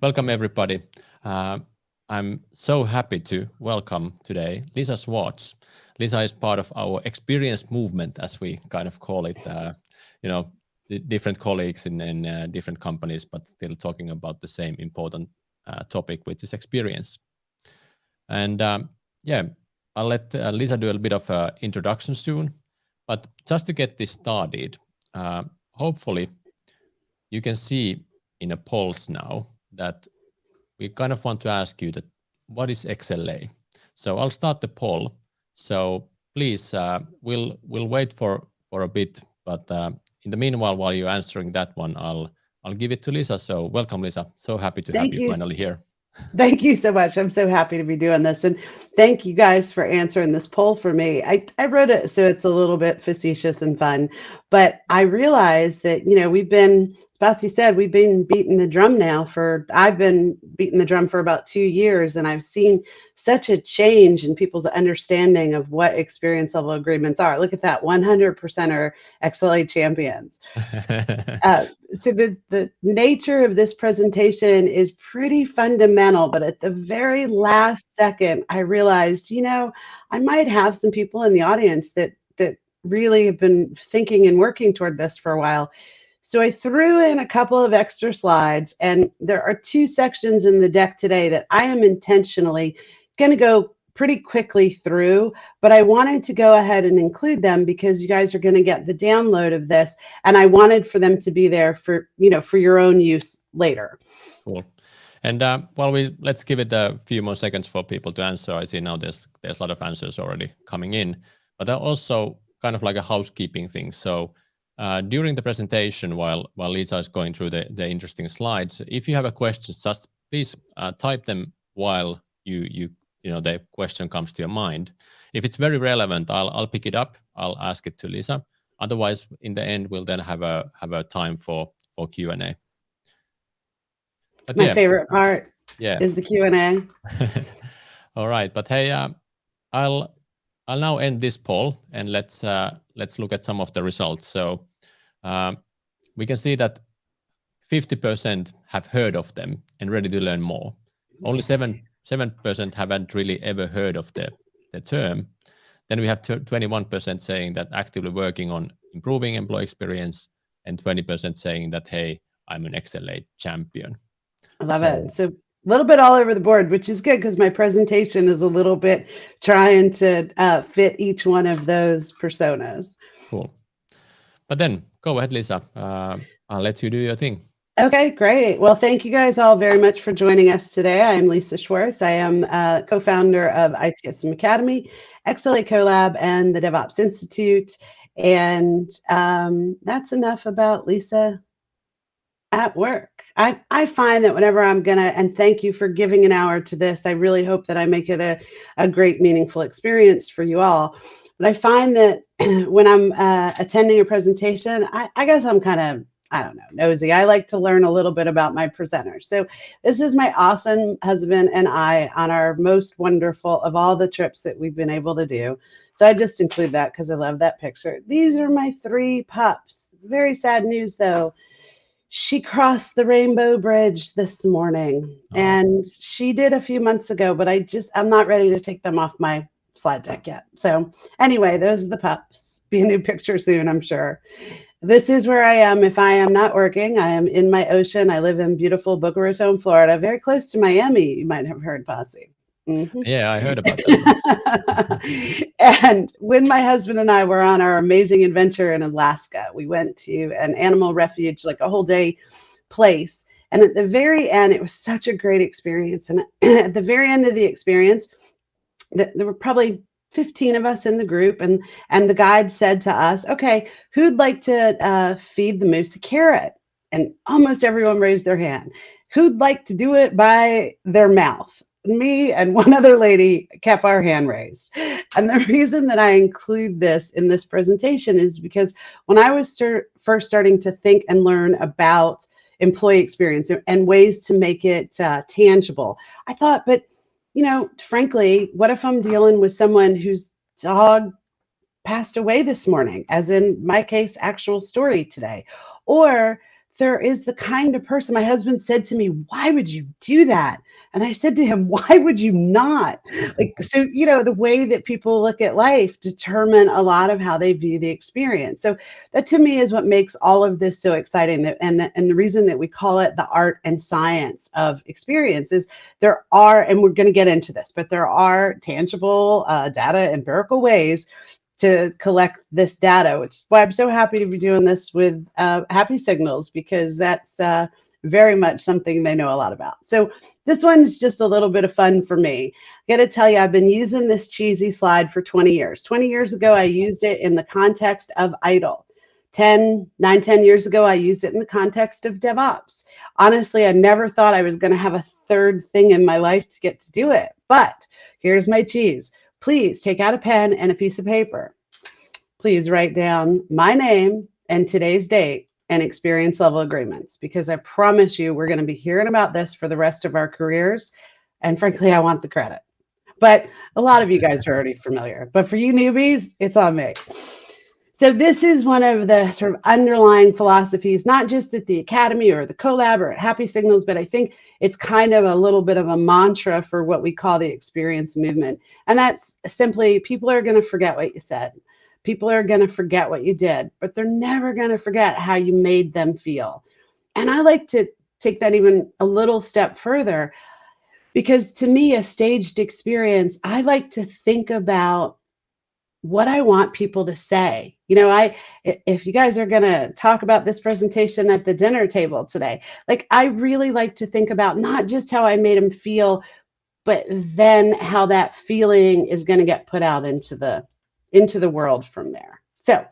Welcome everybody. I'm so happy to welcome today Lisa Schwartz. Lisa is part of our experience movement, as we kind of call it. Different colleagues in different companies, but still talking about the same important topic, which is experience. And I'll let Lisa do a bit of an introduction soon. But just to get this started, hopefully you can see in a polls now that we kind of want to ask you that what is XLA? So I'll start the poll. So please, we'll wait for a bit, but in the meanwhile, while you're answering that one, I'll give it to Lisa. So welcome, Lisa. So happy to have you finally here. Thank you so much. I'm so happy to be doing this. And thank you guys for answering this poll for me. I wrote it so it's a little bit facetious and fun, but I realized that, we've been, as Basti said, we've been beating the drum now I've been beating the drum for about 2 years, and I've seen such a change in people's understanding of what experience level agreements are. Look at that, 100% are XLA champions. So the nature of this presentation is pretty fundamental, but at the very last second, I realized, I might have some people in the audience that really have been thinking and working toward this for a while. So I threw in a couple of extra slides, and there are 2 sections in the deck today that I am intentionally going to go pretty quickly through, but I wanted to go ahead and include them because you guys are going to get the download of this, and I wanted for them to be there for, for your own use later. Cool. And let's give it a few more seconds for people to answer. I see now there's a lot of answers already coming in, but also kind of like a housekeeping thing. So during the presentation, while Lisa is going through the interesting slides, if you have a question, just please type them while the question comes to your mind. If it's very relevant, I'll pick it up. I'll ask it to Lisa. Otherwise, in the end, we'll then have a time for Q&A. My favorite part is the Q&A. All right, but hey, I'll now end this poll, and let's look at some of the results. So we can see that 50% have heard of them and ready to learn more. Only 7% haven't really ever heard of the term. Then we have 21% saying that actively working on improving employee experience, and 20% saying that, hey, I'm an XLA champion. I love it. So a little bit all over the board, which is good because my presentation is a little bit trying to fit each one of those personas. Cool. But then go ahead, Lisa. I'll let you do your thing. Okay, great. Well, thank you guys all very much for joining us today. I am Lisa Schwartz. I am co-founder of ITSM Academy, XLACollab, and the DevOps Institute. And that's enough about Lisa at work. I find that whenever I'm and thank you for giving an hour to this, I really hope that I make it a great, meaningful experience for you all. But I find that when I'm attending a presentation, I guess I'm kind of, nosy. I like to learn a little bit about my presenters. So this is my awesome husband and I on our most wonderful of all the trips that we've been able to do. So I just include that because I love that picture. These are my 3 pups. Very sad news though. She crossed the Rainbow Bridge this morning, and she did a few months ago, but I'm not ready to take them off my slide deck yet. So anyway, those are the pups. Be a new picture soon, I'm sure. This is where I am. If I am not working, I am in my ocean. I live in beautiful Boca Raton, Florida, very close to Miami. You might have heard, Posse. Mm-hmm. Yeah, I heard about that. And when my husband and I were on our amazing adventure in Alaska, we went to an animal refuge, like a whole day place. And at the very end, it was such a great experience. And at the very end of the experience, there were probably 15 of us in the group, and the guide said to us, okay, who'd like to feed the moose a carrot? And almost everyone raised their hand. Who'd like to do it by their mouth? Me and one other lady kept our hand raised. And the reason that I include this in this presentation is because when I was first starting to think and learn about employee experience and ways to make it tangible, I thought, but frankly, what if I'm dealing with someone whose dog passed away this morning, as in my case, actual story today? Or there is the kind of person, my husband said to me, why would you do that? And I said to him, why would you not? Like, so, the way that people look at life determine a lot of how they view the experience. So that to me is what makes all of this so exciting. And the reason that we call it the art and science of experience is there are, and we're going to get into this, but there are tangible data, empirical ways to collect this data, which is why I'm so happy to be doing this with Happy Signals, because that's very much something they know a lot about. So this one's just a little bit of fun for me. I got to tell you, I've been using this cheesy slide for 20 years. 20 years ago, I used it in the context of ITIL. 10 years ago, I used it in the context of DevOps. Honestly, I never thought I was going to have a third thing in my life to get to do it. But here's my cheese. Please take out a pen and a piece of paper. Please write down my name and today's date and experience level agreements, because I promise you we're going to be hearing about this for the rest of our careers. And frankly, I want the credit. But a lot of you guys are already familiar. But for you newbies, it's on me. So this is one of the sort of underlying philosophies, not just at the Academy or the Collab or at Happy Signals, but I think it's kind of a little bit of a mantra for what we call the experience movement. And that's simply, people are going to forget what you said. People are going to forget what you did, but they're never going to forget how you made them feel. And I like to take that even a little step further, because to me, a staged experience, I like to think about what I want people to say. If you guys are going to talk about this presentation at the dinner table today, like, I really like to think about not just how I made them feel, but then how that feeling is going to get put out into the world from there. So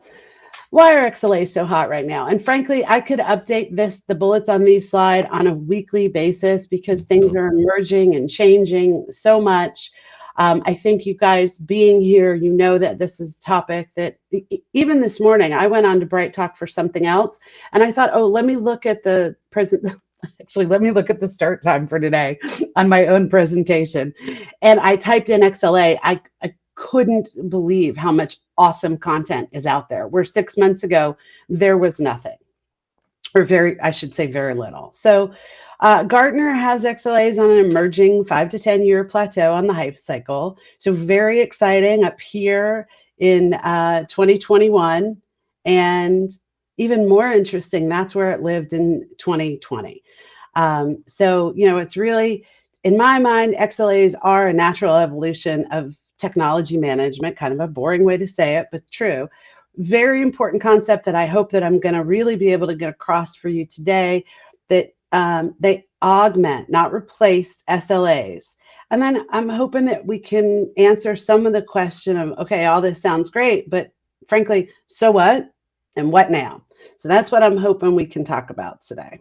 why are XLAs so hot right now? And frankly, I could update the bullets on these slides on a weekly basis, because things are emerging and changing so much. I think you guys being here, that this is a topic that even this morning, I went on to Bright Talk for something else. And I thought, let me look at the actually, let me look at the start time for today on my own presentation. And I typed in XLA. I couldn't believe how much awesome content is out there, where 6 months ago, there was nothing, or I should say very little. So Gartner has XLAs on an emerging 5 to 10 year plateau on the hype cycle. So very exciting up here in 2021. And even more interesting, that's where it lived in 2020. So, it's really, in my mind, XLAs are a natural evolution of technology management, kind of a boring way to say it, but true. Very important concept that I hope that I'm going to really be able to get across for you today, that they augment, not replace SLAs. And then I'm hoping that we can answer some of the question of, okay, all this sounds great, but frankly, so what? And what now? So that's what I'm hoping we can talk about today.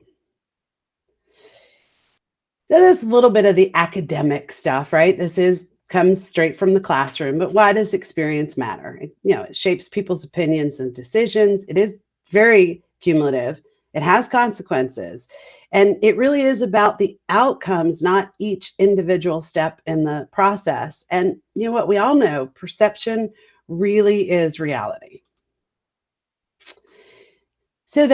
So there's a little bit of the academic stuff, right? This comes straight from the classroom, but why does experience matter? It shapes people's opinions and decisions. It is very cumulative. It has consequences. And it really is about the outcomes, not each individual step in the process. And what we all know, perception really is reality. So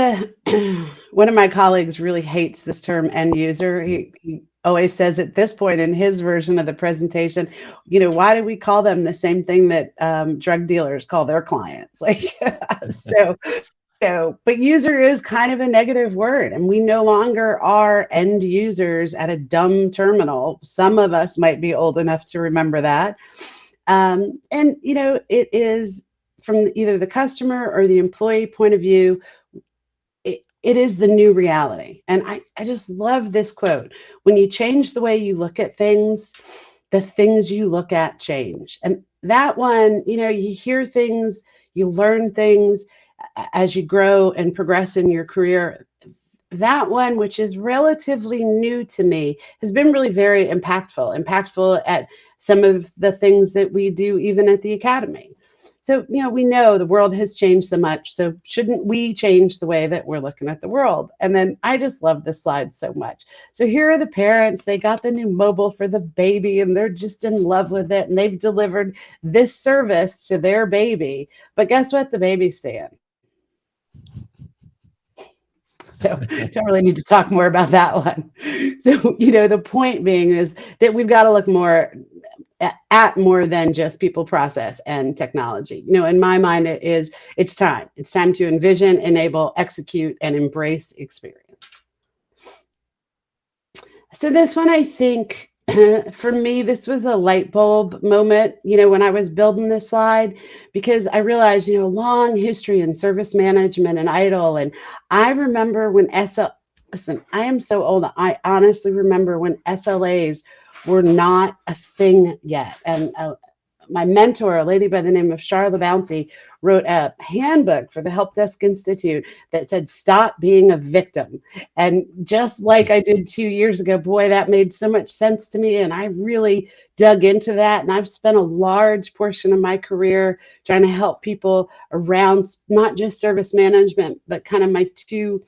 one of my colleagues really hates this term end user. He always says at this point in his version of the presentation, why do we call them the same thing that drug dealers call their clients? But user is kind of a negative word, and we no longer are end users at a dumb terminal. Some of us might be old enough to remember that. And it is from either the customer or the employee point of view, it is the new reality. And I just love this quote. When you change the way you look at things, the things you look at change. And that one, you hear things, you learn things as you grow and progress in your career. That one, which is relatively new to me, has been really very impactful at some of the things that we do even at the Academy. So, we know the world has changed so much. So shouldn't we change the way that we're looking at the world? And then I just love this slide so much. So here are the parents. They got the new mobile for the baby and they're just in love with it. And they've delivered this service to their baby. But guess what the baby's saying? So don't really need to talk more about that one. So, the point being is that we've got to look more at more than just people, process, and technology. In my mind, it's time. It's time to envision, enable, execute, and embrace experience. So this one, I think, for me, this was a light bulb moment, when I was building this slide, because I realized, long history in service management and ITIL. And I remember when listen, I am so old. I honestly remember when SLAs were not a thing yet. And my mentor, a lady by the name of Charlotte Bouncy, wrote a handbook for the Help Desk Institute that said, stop being a victim. And just like I did 2 years ago, boy, that made so much sense to me. And I really dug into that. And I've spent a large portion of my career trying to help people around not just service management, but kind of my two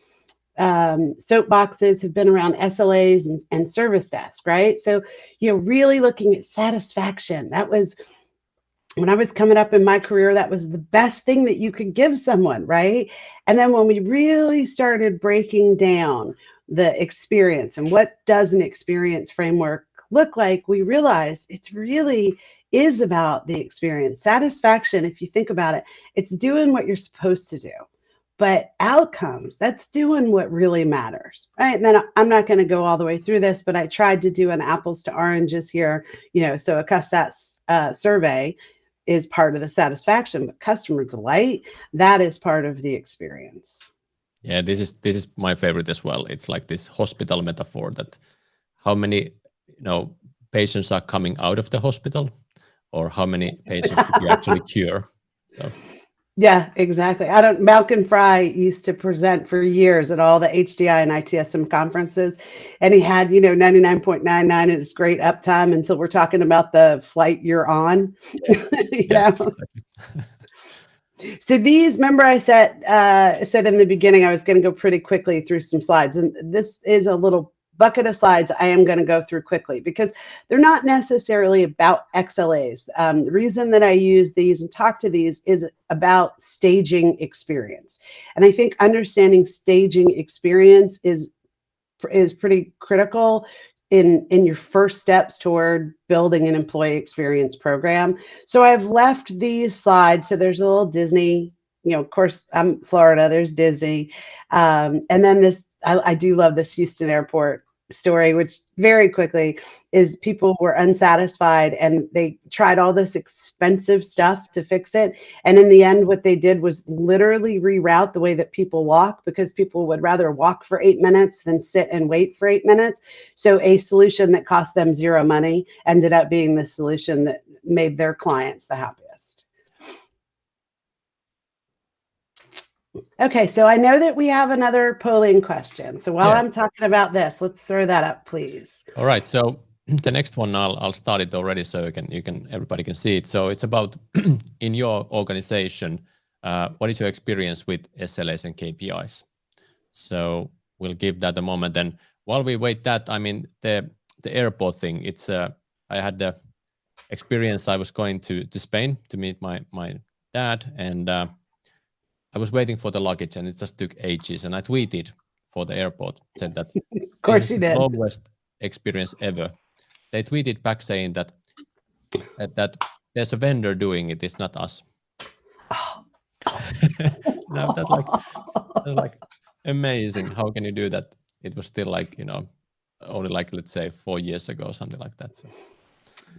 soapboxes have been around SLAs and service desk, right? So, really looking at satisfaction. That was, when I was coming up in my career, that was the best thing that you could give someone, right? And then when we really started breaking down the experience and what does an experience framework look like, we realized it's really is about the experience. Satisfaction, if you think about it, it's doing what you're supposed to do. But outcomes, that's doing what really matters, right? And then I'm not going to go all the way through this, but I tried to do an apples to oranges here, so a CUSAT survey is part of the satisfaction, but customer delight, that is part of the experience. Yeah, this is my favorite as well. It's like this hospital metaphor, that how many patients are coming out of the hospital, or how many patients did you actually cure? So. Yeah, exactly. Malcolm Fry used to present for years at all the HDI and ITSM conferences, and he had, 99.99 is great uptime until we're talking about the flight you're on. Yeah. So these, remember I said in the beginning, I was going to go pretty quickly through some slides, and this is a little bucket of slides I am going to go through quickly because they're not necessarily about XLAs. The reason that I use these and talk to these is about staging experience. And I think understanding staging experience is pretty critical in your first steps toward building an employee experience program. So I've left these slides. So there's a little Disney, of course, I'm Florida, there's Disney. And then this, I do love this Houston airport story, which very quickly is people were unsatisfied and they tried all this expensive stuff to fix it. And in the end, what they did was literally reroute the way that people walk, because people would rather walk for 8 minutes than sit and wait for 8 minutes. So a solution that cost them zero money ended up being the solution that made their clients the happiest. Okay, so I know that we have another polling question. So while I'm talking about this, let's throw that up, please. All right. So the next one, I'll start it already, so everybody can see it. So it's about in your organization, what is your experience with SLAs and KPIs? So we'll give that a moment. And while we wait that, I mean the airport thing. It's I had the experience. I was going to Spain to meet my dad, and I was waiting for the luggage, and it just took ages. And I tweeted for the airport, said that of course you did. The lowest experience ever. They tweeted back saying that there's a vendor doing it. It's not us. Now that's like amazing. How can you do that? It was still like only like, let's say 4 years ago, something like that. So.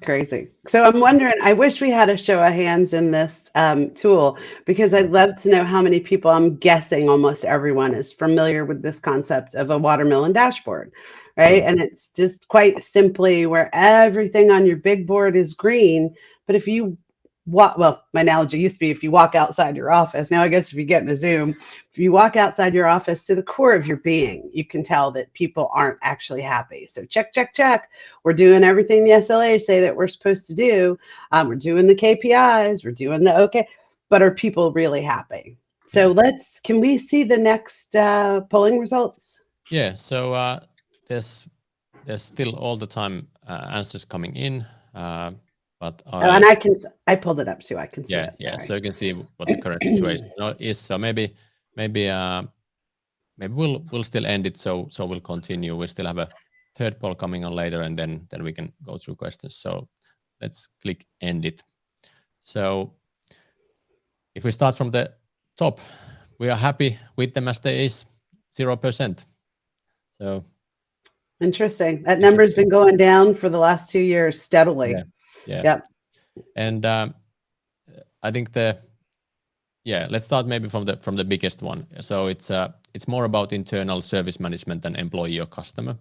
Crazy. So I'm wondering, I wish we had a show of hands in this tool, because I'd love to know how many people, I'm guessing almost everyone is familiar with this concept of a watermelon dashboard, right? And it's just quite simply where everything on your big board is green. But if you well, my analogy used to be if you walk outside your office. Now, I guess if you get in a Zoom, if you walk outside your office to the core of your being, you can tell that people aren't actually happy. So check, check, check. We're doing everything the SLAs say that we're supposed to do. We're doing the KPIs. We're doing the okay. But are people really happy? So can we see the next polling results? Yeah. So there's still all the time answers coming in. But and I pulled it up so I can see it. Yeah, so you can see what the current situation is. So maybe maybe we'll still end it. So we'll continue. We still have a third poll coming on later, and then we can go through questions. So let's click end it. So if we start from the top, we are happy with them as there is 0%. So interesting. That number's been going down for the last 2 years steadily. Yeah. Yep. And I think let's start maybe from the biggest one. So it's more about internal service management than employee or customer.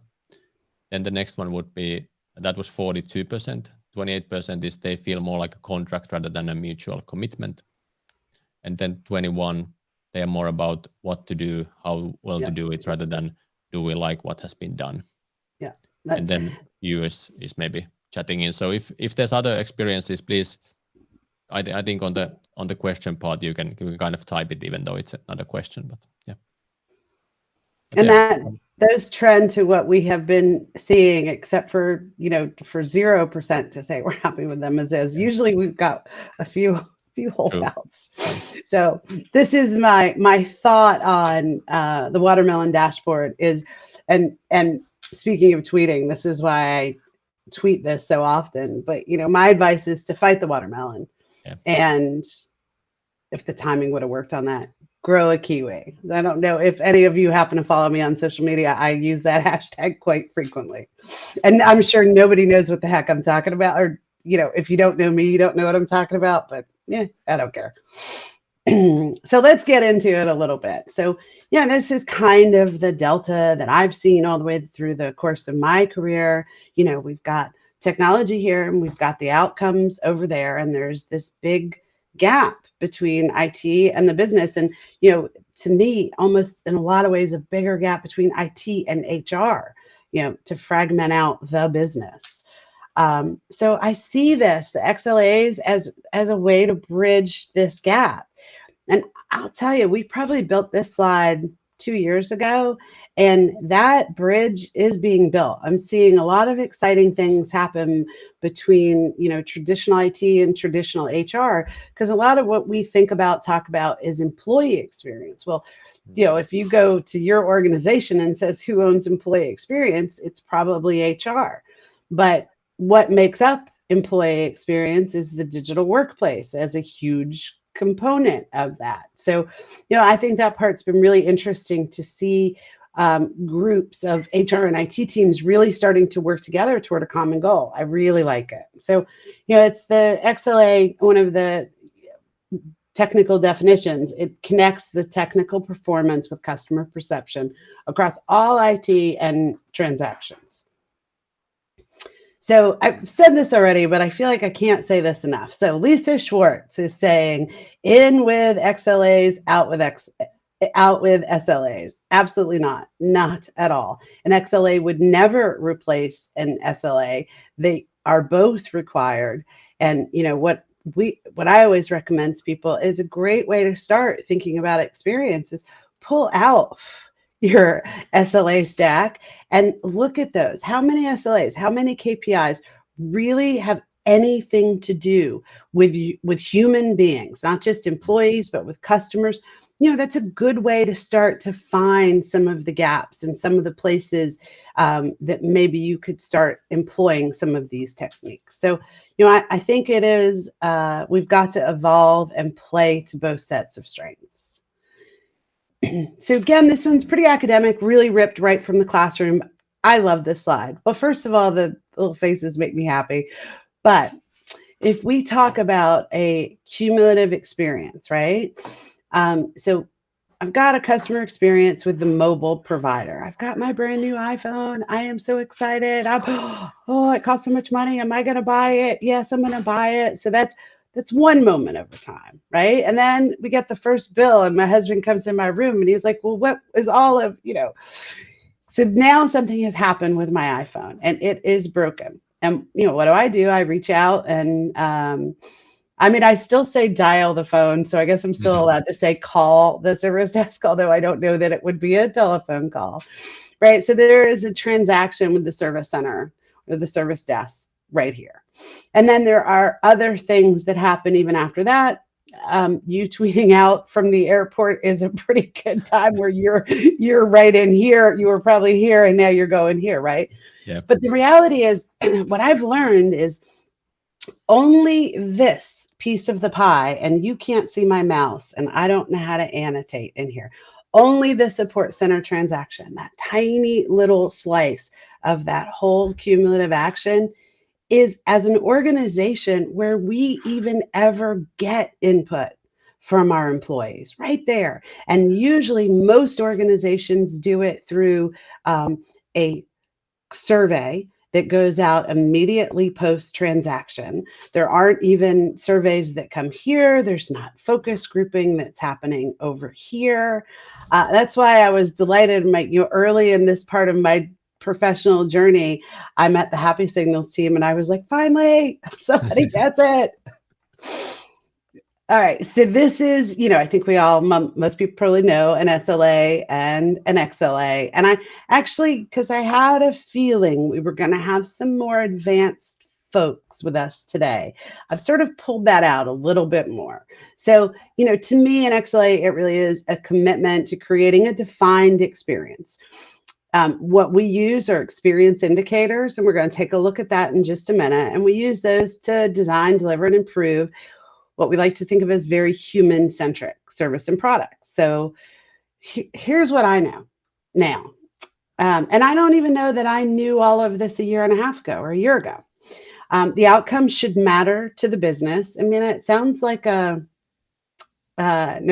Then the next one would be, that was 42%. 28% is they feel more like a contract rather than a mutual commitment. And then 21, they are more about what to do, how well to do it, rather than do we like what has been done. Yeah. And then you is maybe chatting in. So if there's other experiences, please, I think on the question part you can kind of type it, even though it's not a question, but yeah. And those trend to what we have been seeing, except for, for 0% to say we're happy with them as is. Usually we've got a few holdouts. So this is my thought on the watermelon dashboard is, and speaking of tweeting, this is why I tweet this so often, but my advice is to fight the watermelon. Yeah. And if the timing would have worked on that, grow a kiwi. I don't know if any of you happen to follow me on social media. I use that hashtag quite frequently. And I'm sure nobody knows what the heck I'm talking about. Or, if you don't know me, you don't know what I'm talking about. But yeah, I don't care. So let's get into it a little bit. So yeah, this is kind of the delta that I've seen all the way through the course of my career. We've got technology here and we've got the outcomes over there. And there's this big gap between IT and the business. And, to me, almost in a lot of ways, a bigger gap between IT and HR, to fragment out the business. So I see the XLAs as a way to bridge this gap. And I'll tell you, we probably built this slide 2 years ago, and that bridge is being built. I'm seeing a lot of exciting things happen between, traditional IT and traditional HR, because a lot of what we talk about is employee experience. Well, if you go to your organization and says who owns employee experience, it's probably HR. But what makes up employee experience is the digital workplace as a huge component of that. So, I think that part's been really interesting to see groups of HR and IT teams really starting to work together toward a common goal. I really like it. So, it's the XLA, one of the technical definitions. It connects the technical performance with customer perception across all IT and transactions. So I've said this already, but I feel like I can't say this enough. So Lisa Schwartz is saying, in with XLAs, out with SLAs. Absolutely not at all. An XLA would never replace an SLA. They are both required. And what I always recommend to people is a great way to start thinking about experience is pull out your SLA stack and look at those. How many SLAs, how many KPIs really have anything to do with human beings, not just employees, but with customers? That's a good way to start to find some of the gaps and some of the places that maybe you could start employing some of these techniques. So, I think it is, we've got to evolve and play to both sets of strengths. So again, this one's pretty academic, really ripped right from the classroom. I love this slide. Well, first of all, the little faces make me happy. But if we talk about a cumulative experience, right? So I've got a customer experience with the mobile provider. I've got my brand new iPhone. I am so excited. It costs so much money. Am I going to buy it? Yes, I'm going to buy it. So that's one moment over time, right? And then we get the first bill and my husband comes in my room and he's like, well, what is all of, so now something has happened with my iPhone and it is broken. And, what do? I reach out and, I still say dial the phone. So I guess I'm still allowed to say call the service desk, although I don't know that it would be a telephone call, right? So there is a transaction with the service center or the service desk right here. And then there are other things that happen even after that. you tweeting out from the airport is a pretty good time where you're right in here. You were probably here and now you're going here, right? Yeah. But the reality is, what I've learned is only this piece of the pie, and you can't see my mouse, and I don't know how to annotate in here. Only the support center transaction, that tiny little slice of that whole cumulative action, is as an organization where we even ever get input from our employees right there. And usually most organizations do it through a survey that goes out immediately post transaction. There aren't even surveys that come here. There's not focus grouping that's happening over here. That's why I was delighted early in this part of my professional journey, I met the Happy Signals team and I was like, finally, somebody gets it. All right, so this is, I think most people probably know an SLA and an XLA. And I actually, because I had a feeling we were going to have some more advanced folks with us today, I've sort of pulled that out a little bit more. So, to me, an XLA, it really is a commitment to creating a defined experience. What we use are experience indicators, and we're going to take a look at that in just a minute. And we use those to design, deliver, and improve what we like to think of as very human-centric service and products. So here's what I know now. And I don't even know that I knew all of this a year and a half ago or a year ago. The outcomes should matter to the business. I mean, it sounds like no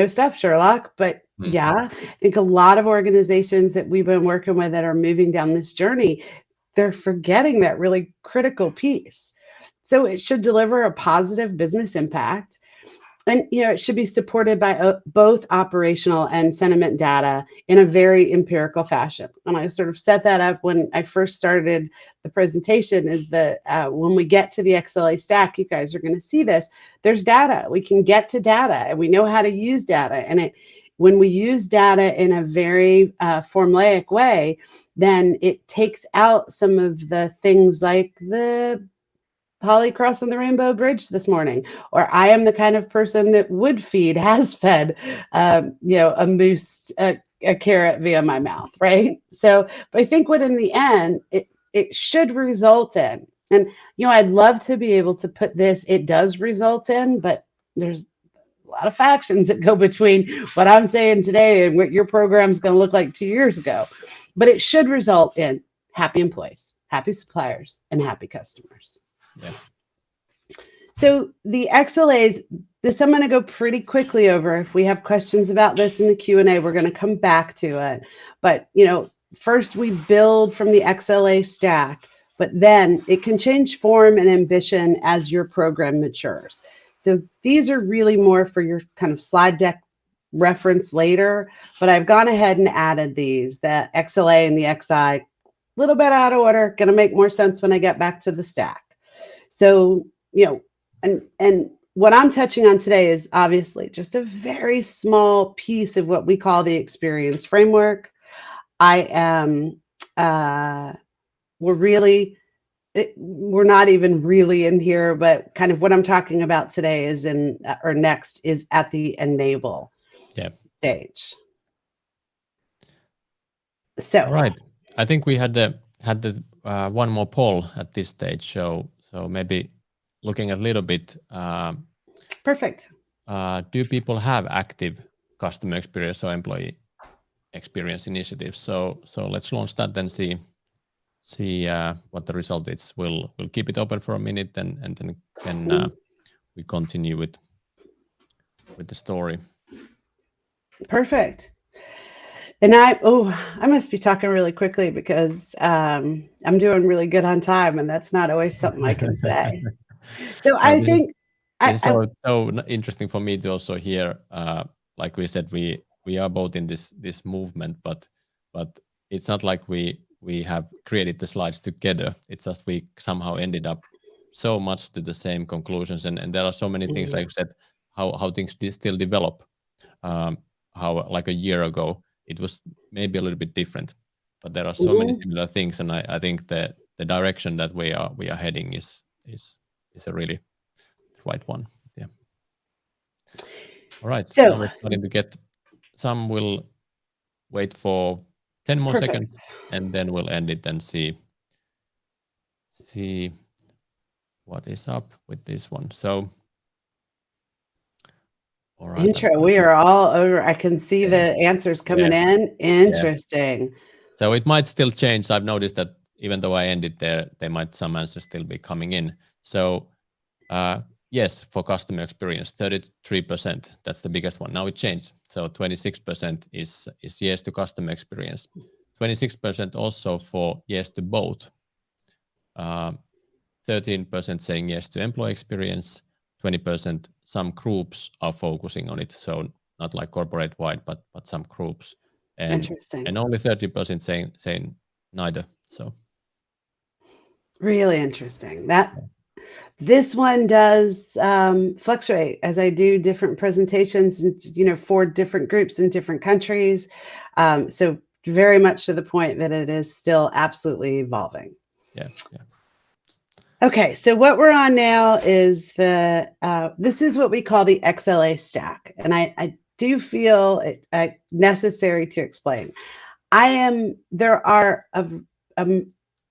stuff, Sherlock, but yeah, I think a lot of organizations that we've been working with that are moving down this journey, they're forgetting that really critical piece. So it should deliver a positive business impact. And, it should be supported by both operational and sentiment data in a very empirical fashion. And I sort of set that up when I first started the presentation, is that when we get to the Xla Stack, you guys are going to see this, there's data. We can get to data and we know how to use data. And when we use data in a very formulaic way, then it takes out some of the things like the Holly crossing the Rainbow Bridge this morning, or I am the kind of person that has fed, a moose a carrot via my mouth, right? So, but I think what in the end, it should result in, and I'd love to be able to put this, it does result in, but there's a lot of factions that go between what I'm saying today and what your program's going to look like 2 years ago. But it should result in happy employees, happy suppliers, and happy customers. Yeah. So the XLAs, this I'm going to go pretty quickly over. If we have questions about this in the Q&A, we're going to come back to it. But, first we build from the XLA stack, but then it can change form and ambition as your program matures. So these are really more for your kind of slide deck reference later, but I've gone ahead and added these, the XLA and the XI, a little bit out of order, going to make more sense when I get back to the stack. So, and what I'm touching on today is obviously just a very small piece of what we call the experience framework. We're not even really in here, but kind of what I'm talking about today is next is at the enable stage. So, all right. I think we had the one more poll at this stage. So maybe looking a little bit. Perfect. Do people have active customer experience or employee experience initiatives? So let's launch that and see what the result is. We'll keep it open for a minute and then we continue with the story. Perfect. And I must be talking really quickly because I'm doing really good on time, and that's not always something I can say. So I think it's so interesting for me to also hear. Like we said, we are both in this movement, but it's not like we have created the slides together. It's just we somehow ended up so much to the same conclusions, and there are so many things, like you said, how things still develop. How like a year ago it was maybe a little bit different, but there are so many similar things, and I think that the direction that we are heading is a really right one. Yeah. All right. So now we're starting to get, some will wait for 10 more perfect. seconds, and then we'll end it and see what is up with this one. So, all right. Intro. We are all over. I can see Yeah. the answers coming in. Interesting. So it might still change. I've noticed that even though I ended there, there might some answers still be coming in. So yes, for customer experience, 33%. That's the biggest one. Now it changed. So 26% is yes to customer experience. 26% also for yes to both. 13% saying yes to employee experience. 20% some groups are focusing on it. So not like corporate wide, but some groups. Interesting. And only 30% saying neither. So really interesting. This one does fluctuate as I do different presentations, for different groups in different countries. So very much to the point that it is still absolutely evolving. Yeah. Okay, so what we're on now is this is what we call the XLA stack, and I do feel it necessary to explain. There are a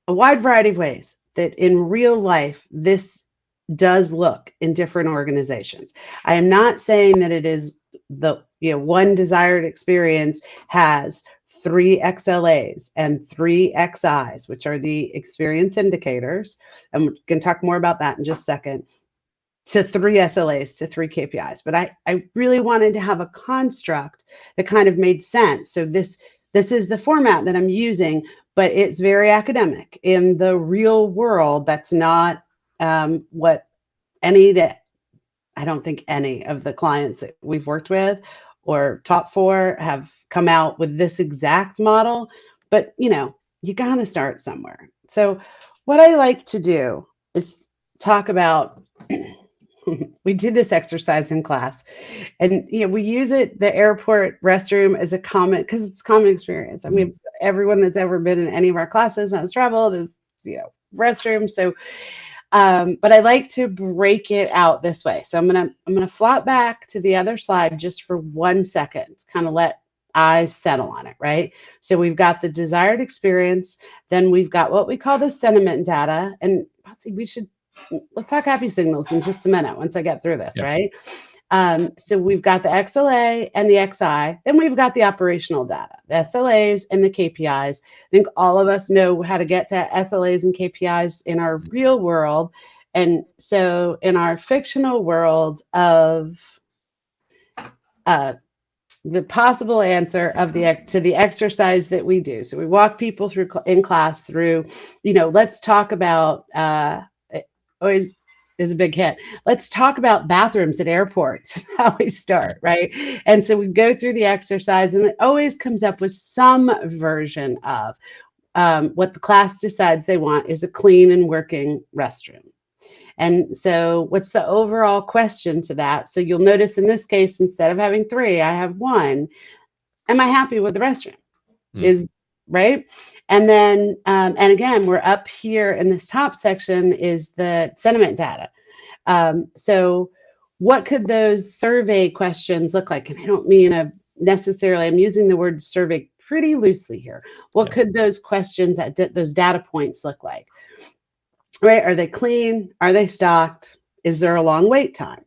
wide variety of ways that in real life this does look in different organizations. I am not saying that it is the one desired experience has 3 XLAs and 3 XIs, which are the experience indicators, and we can talk more about that in just a second, to 3 SLAs, to 3 KPIs. But I really wanted to have a construct that kind of made sense. So this is the format that I'm using, but it's very academic. In the real world, that's not what I don't think any of the clients that we've worked with or taught for have come out with this exact model, but you got to start somewhere. So what I like to do is talk about, we did this exercise in class, and we use it, the airport restroom, as a common, because it's common experience. I mean, everyone that's ever been in any of our classes and has traveled is, restroom. So but I like to break it out this way. So I'm gonna flop back to the other slide just for 1 second, kind of let eyes settle on it, right? So we've got the desired experience, then we've got what we call the sentiment data, and let's talk happy signals in just a minute once I get through this, right? So we've got the XLA and the XI, then we've got the operational data, the SLAs and the KPIs. I think all of us know how to get to SLAs and KPIs in our real world. And so in our fictional world of the possible answer to the exercise that we do. So we walk people through in class through, let's talk about, always is a big hit. Let's talk about bathrooms at airports, how we start, right? And so we go through the exercise, and it always comes up with some version of what the class decides they want is a clean and working restroom. And so what's the overall question to that? So you'll notice in this case, instead of having 3, I have 1. Am I happy with the restroom? Is right. And then, and again, we're up here in this top section is the sentiment data. So what could those survey questions look like? And I don't mean necessarily, I'm using the word survey pretty loosely here. What could those questions, those data points look like? Right? Are they clean? Are they stocked? Is there a long wait time?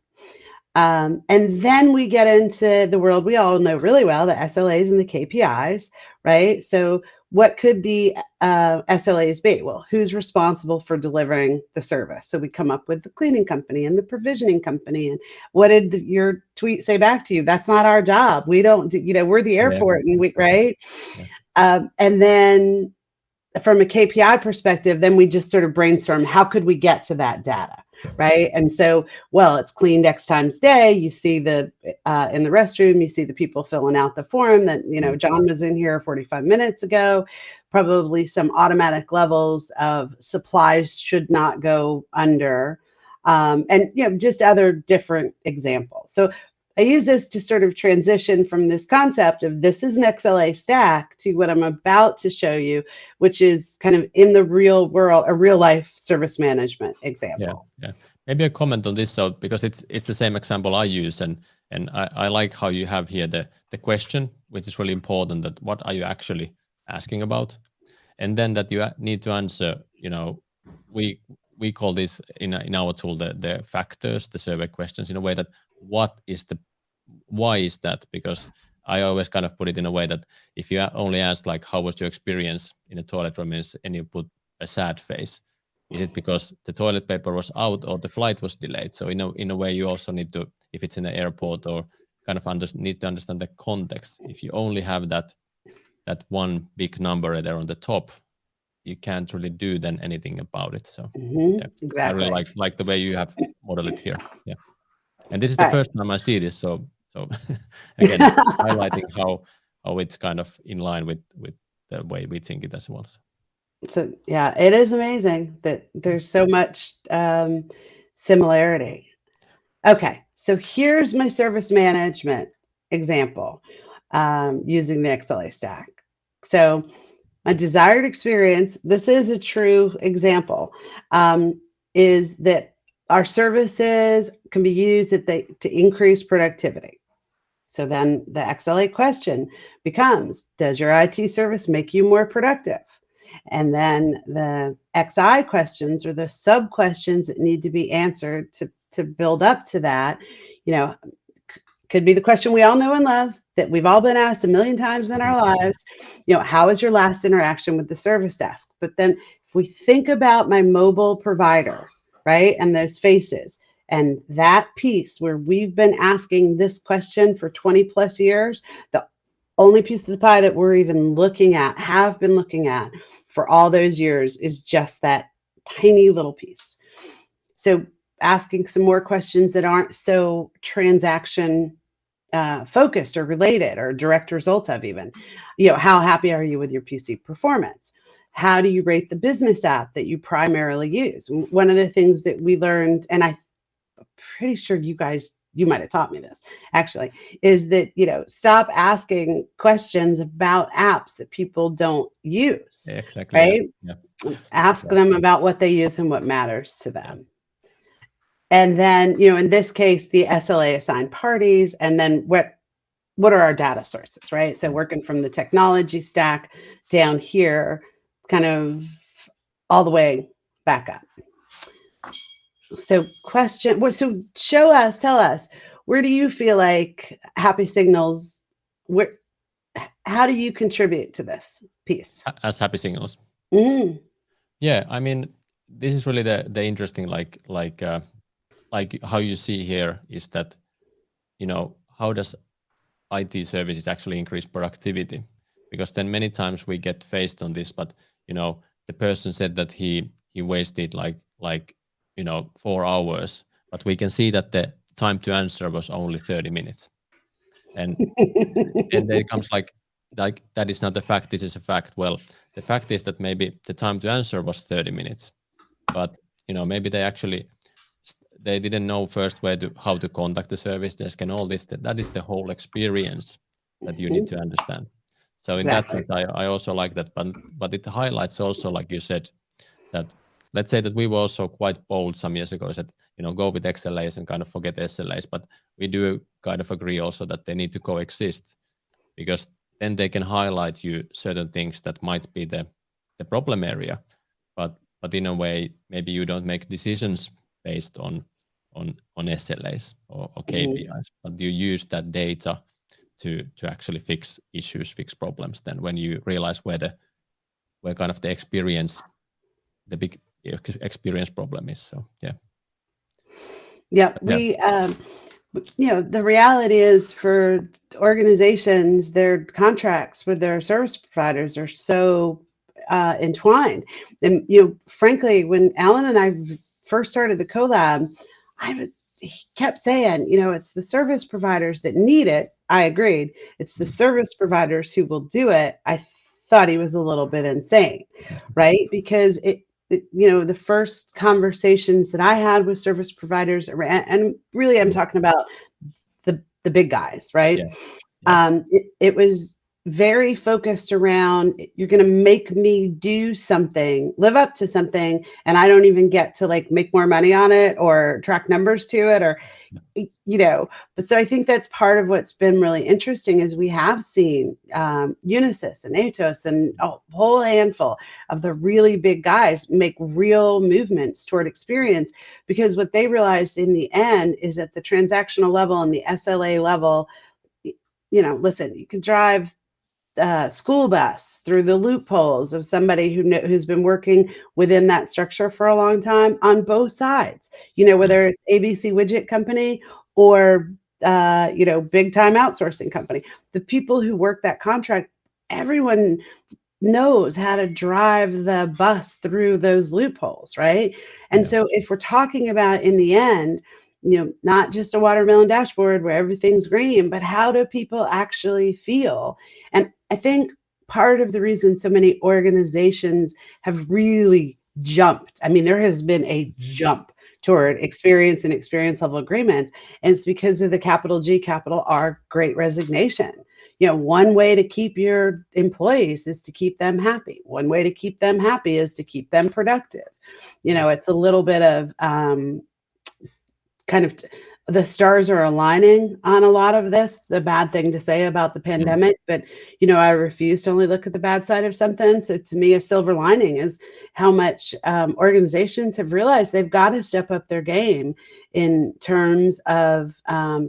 And then we get into the world we all know really well, the SLAs and the KPIs, right? So what could the SLAs be? Well, who's responsible for delivering the service? So we come up with the cleaning company and the provisioning company. And what did your tweet say back to you? That's not our job. We don't, we're the airport, and right? And then from a KPI perspective, then we just sort of brainstorm, how could we get to that data? Right. And so, well, it's cleaned X times day. You see in the restroom, you see the people filling out the form that, John was in here 45 minutes ago, probably some automatic levels of supplies should not go under, and, just other different examples. So I use this to sort of transition from this concept of this is an XLA stack to what I'm about to show you, which is kind of in the real world, a real life service management example. Yeah. Maybe a comment on this, so because it's the same example I use, and And I like how you have here the question, which is really important, that what are you actually asking about? And then that you need to answer, we call this in our tool the factors, the survey questions, in a way that why is that? Because I always kind of put it in a way that if you only ask like, how was your experience in a toilet room, and you put a sad face, is it because the toilet paper was out or the flight was delayed? So in a way, you also need to, if it's in an airport, or kind of need to understand the context. If you only have that one big number there on the top, you can't really do then anything about it. So exactly. I really like the way you have modeled it here. Yeah, and this is the first time I see this. So again, highlighting how it's kind of in line with the way we think it as well. So yeah, it is amazing that there's so much similarity. Okay, so here's my service management example using the XLA stack. So my desired experience, this is a true example, is that our services can be used to increase productivity. So then the XLA question becomes, does your IT service make you more productive? And then the XI questions, or the sub questions that need to be answered to build up to that, could be the question we all know and love, that we've all been asked a million times in our lives. How was your last interaction with the service desk? But then if we think about my mobile provider, right, and those faces, and that piece where we've been asking this question for 20 plus years, the only piece of the pie that we're even have been looking at for all those years, is just that tiny little piece. So asking some more questions that aren't so transaction focused or related or direct results of, even, how happy are you with your PC performance? How do you rate the business app that you primarily use? One of the things that we learned, and I'm pretty sure you might have taught me this actually, is that, stop asking questions about apps that people don't use. Yeah, exactly. Right? Yeah. Ask them about what they use and what matters to them. And then, in this case, the SLA assigned parties, and then what are our data sources, right? So working from the technology stack down here, kind of all the way back up. So tell us, where do you feel like Happy Signals, how do you contribute to this piece? As Happy Signals? Yeah, I mean, this is really the interesting, like how you see here is that, how does IT services actually increase productivity? Because then many times we get faced on this, but the person said that he wasted like 4 hours, but we can see that the time to answer was only 30 minutes. And then it comes like that is not a fact, this is a fact. Well, the fact is that maybe the time to answer was 30 minutes, but maybe they didn't know first how to contact the service desk and all this. That is the whole experience that you need to understand. So in that sense, I also like that, but it highlights also, like you said, that let's say that we were also quite bold some years ago, that go with XLAs and kind of forget SLAs, but we do kind of agree also that they need to coexist, because then they can highlight you certain things that might be the problem area, but in a way maybe you don't make decisions based on SLAs or KPIs, but you use that data to actually fix issues, fix problems. Then when you realize where kind of the big experience problem is. So the reality is, for organizations, their contracts with their service providers are so entwined. And frankly, when Alan and I first started the collab, he kept saying, it's the service providers that need it. I agreed. It's the service providers who will do it. I thought he was a little bit insane, right? Because the first conversations that I had with service providers, and really I'm talking about the big guys, right? It was very focused around, you're going to make me do something, live up to something, and I don't even get to like make more money on it or track numbers to it, or, you know. But so I think that's part of what's been really interesting is we have seen Unisys and Atos and a whole handful of the really big guys make real movements toward experience, because what they realized in the end is at the transactional level and the SLA level, you know, listen, you can drive school bus through the loopholes of somebody who's been working within that structure for a long time on both sides, you know, whether it's ABC widget company or, you know, big time outsourcing company. The people who work that contract, everyone knows how to drive the bus through those loopholes, right? And so if we're talking about, in the end, you know, not just a watermelon dashboard where everything's green, but how do people actually feel? And I think part of the reason so many organizations have really jumped, I mean, there has been a jump toward experience and experience level agreements, and it's because of the capital G, capital R, Great Resignation. You know, one way to keep your employees is to keep them happy. One way to keep them happy is to keep them productive. You know, it's a little bit of kind of the stars are aligning on a lot of this. It's a bad thing to say about the pandemic, but, you know, I refuse to only look at the bad side of something. So to me, a silver lining is how much organizations have realized they've got to step up their game in terms of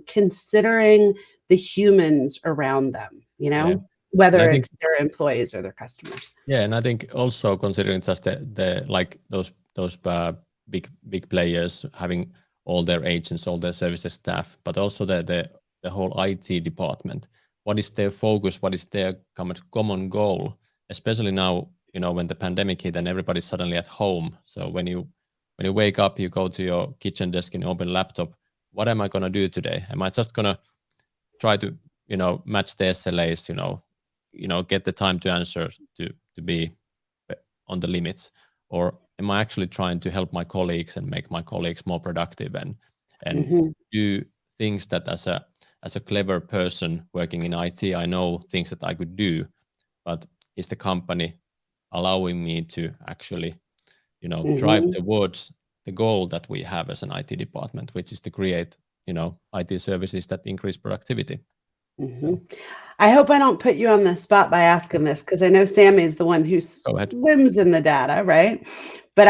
considering the humans around them, you know, whether it's their employees or their customers. Yeah, and I think also considering just the like those big players having all their agents, all their services staff, but also the whole IT department. What is their focus? What is their common goal? Especially now, you know, when the pandemic hit and everybody's suddenly at home. So when you wake up, you go to your kitchen desk and you open a laptop. What am I gonna do today? Am I just gonna try to, you know, match the SLAs? You know, get the time to answer to be on the limits, or am I actually trying to help my colleagues and make my colleagues more productive and do things that as a clever person working in IT, I know things that I could do, but is the company allowing me to actually, you know, drive towards the goal that we have as an IT department, which is to create, you know, IT services that increase productivity. So. I hope I don't put you on the spot by asking this, because I know Sammy is the one who swims in the data, right? But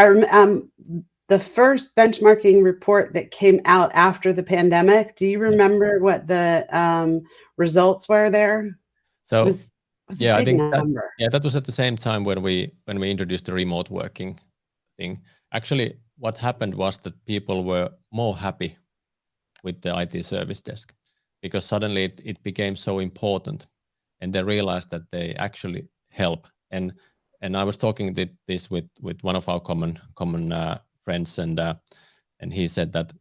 the first benchmarking report that came out after the pandemic, do you remember what the results were there? So was yeah, I think that was at the same time when we introduced the remote working thing. Actually, what happened was that people were more happy with the IT service desk, because suddenly it became so important, and they realized that they actually help. And I was talking this with one of our common friends, and he said that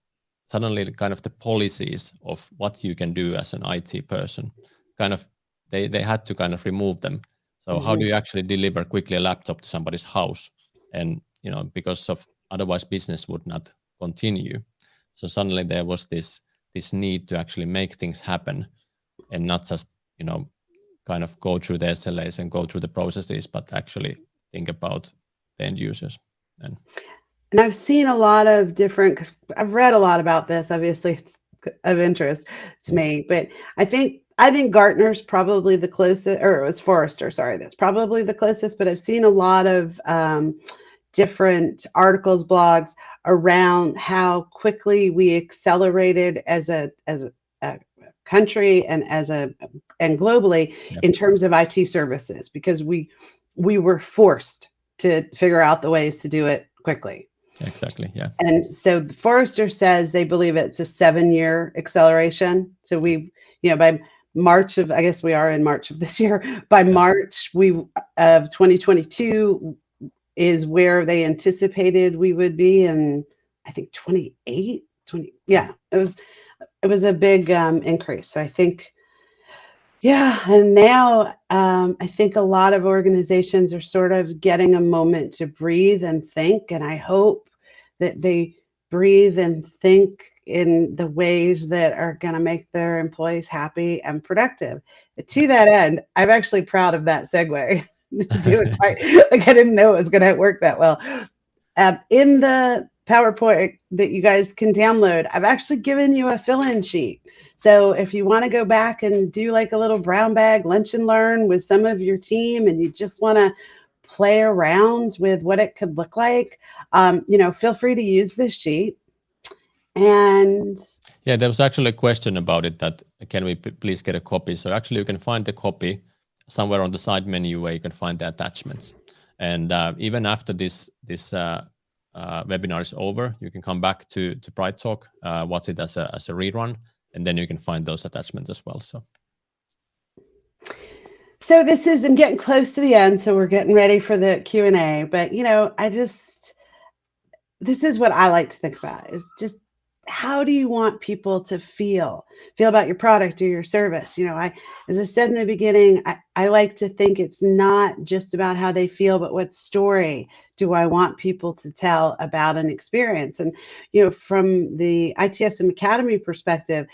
suddenly kind of the policies of what you can do as an IT person, kind of they had to kind of remove them. So how do you actually deliver quickly a laptop to somebody's house? And, you know, because of otherwise business would not continue. So suddenly there was this need to actually make things happen, and not just, you know, kind of go through the SLAs and go through the processes, but actually think about the end users. And I've seen a lot of different, I've read a lot about this, obviously it's of interest to me, but I think Gartner's probably the closest, or it was Forrester, sorry, that's probably the closest, but I've seen a lot of different articles, blogs around how quickly we accelerated as a country and and globally in terms of IT services, because we were forced to figure out the ways to do it quickly. Exactly, yeah. And so Forrester says they believe it's a 7-year acceleration. So we, you know, by March of, I guess we are in March of this year, by March of 2022 is where they anticipated we would be, and I think 20, yeah, it was a big increase. So I think, yeah, and now I think a lot of organizations are sort of getting a moment to breathe and think, and I hope that they breathe and think in the ways that are going to make their employees happy and productive. To that end, I'm actually proud of that segue. Do it quite, like I didn't know it was going to work that well. In the PowerPoint that you guys can download, I've actually given you a fill-in sheet. So if you want to go back and do like a little brown bag lunch and learn with some of your team, and you just want to play around with what it could look like, feel free to use this sheet. And yeah, there was actually a question about it, that can we please get a copy? So actually you can find the copy somewhere on the side menu where you can find the attachments. And even after this webinar is over, you can come back to Bright Talk, watch it as a rerun, and then you can find those attachments as well. So I'm getting close to the end, so we're getting ready for the Q&A. But this is what I like to think about, is just, how do you want people to feel about your product or your service? As I said in the beginning, I like to think it's not just about how they feel, but what story do I want people to tell about an experience? And, from the ITSM Academy perspective,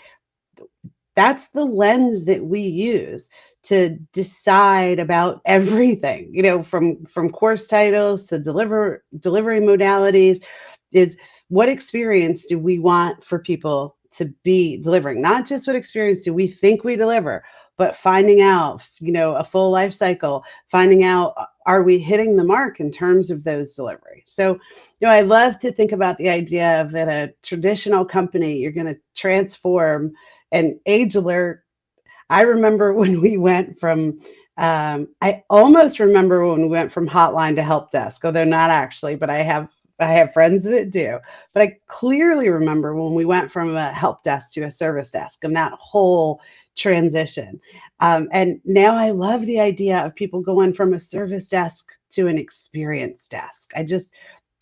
that's the lens that we use to decide about everything, from course titles to delivery modalities, is what experience do we want for people to be delivering? Not just what experience do we think we deliver, but finding out, a full life cycle, finding out, are we hitting the mark in terms of those deliveries? So, I love to think about the idea of, at a traditional company, you're going to transform an age alert. I remember when we went from, I almost remember when we went from hotline to help desk, although not actually, but I have friends that do. But I clearly remember when we went from a help desk to a service desk, and that whole transition. And now I love the idea of people going from a service desk to an experience desk.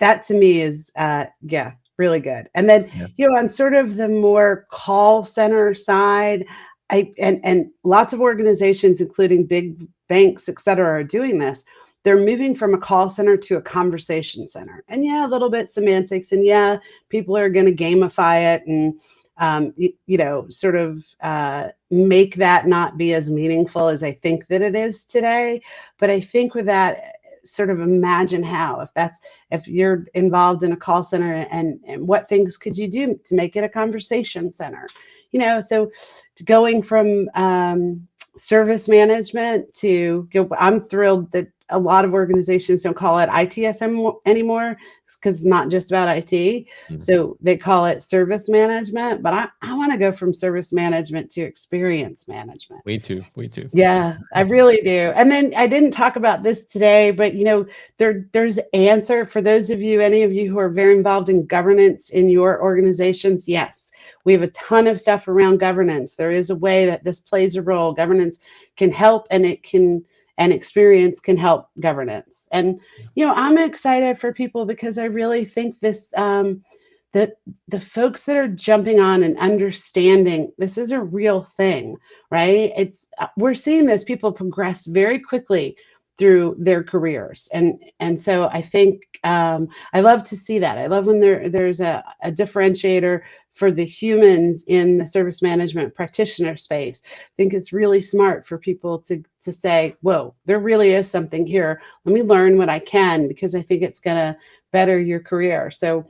That to me is, really good. And then, on sort of the more call center side, and lots of organizations, including big banks, et cetera, are doing this. They're moving from a call center to a conversation center. And a little bit semantics. And people are going to gamify it and, sort of make that not be as meaningful as I think that it is today. But I think with that, sort of imagine how, if you're involved in a call center, and what things could you do to make it a conversation center? So going from service management to, I'm thrilled that a lot of organizations don't call it ITSM anymore, because it's not just about IT. Mm-hmm. So they call it service management, but I want to go from service management to experience management. We too. Yeah, I really do. And then I didn't talk about this today, but there's answer for those of you, any of you who are very involved in governance in your organizations. Yes, we have a ton of stuff around governance. There is a way that this plays a role. Governance can help, and experience can help governance. And, I'm excited for people, because I really think this, that the folks that are jumping on and understanding this is a real thing, right? We're seeing this, people progress very quickly through their careers. And so I think, I love to see that. I love when there's a differentiator for the humans in the service management practitioner space. I think it's really smart for people to say, whoa, there really is something here. Let me learn what I can, because I think it's going to better your career. So,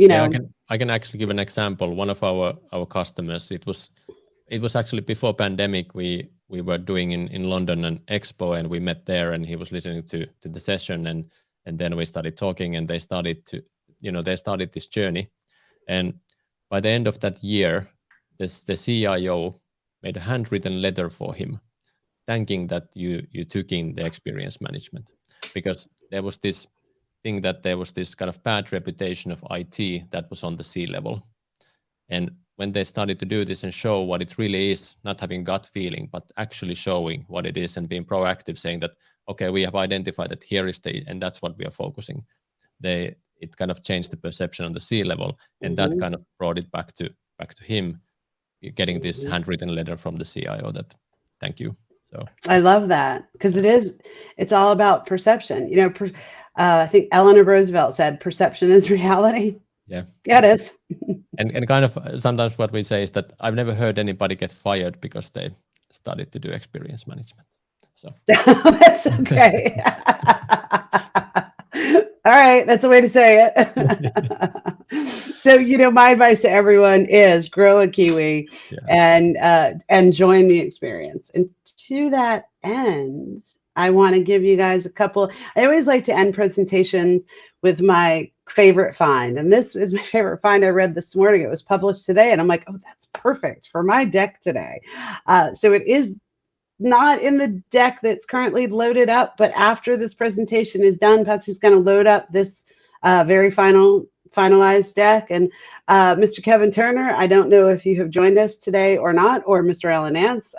I can actually give an example. One of our customers, it was actually before pandemic, we were doing in London an expo, and we met there, and he was listening to the session, and then we started talking, and they started this journey. And by the end of that year, the CIO made a handwritten letter for him, thanking that you took in the experience management, because there was this thing that there was this kind of bad reputation of IT that was on the C-level. And when they started to do this and show what it really is, not having gut feeling, but actually showing what it is and being proactive, saying that, okay, we have identified that here is and that's what we are focusing. It kind of changed the perception on the C-level, and that kind of brought it back to him, getting this handwritten letter from the CIO that, thank you. So I love that, because it's all about perception. I think Eleanor Roosevelt said, perception is reality. Yeah. Yeah, it is. And kind of sometimes what we say is that I've never heard anybody get fired because they started to do experience management. So That's okay. All right, that's a way to say it. So, my advice to everyone is grow a Kiwi and join the experience. And to that end, I want to give you guys a couple. I always like to end presentations with my favorite find. And this is my favorite find I read this morning. It was published today. And I'm like, oh, that's perfect for my deck today. So it is not in the deck that's currently loaded up, but after this presentation is done, Patsy's going to load up this very finalized deck. And Mr. Kevin Turner, I don't know if you have joined us today or not, or Mr. Alan Nance,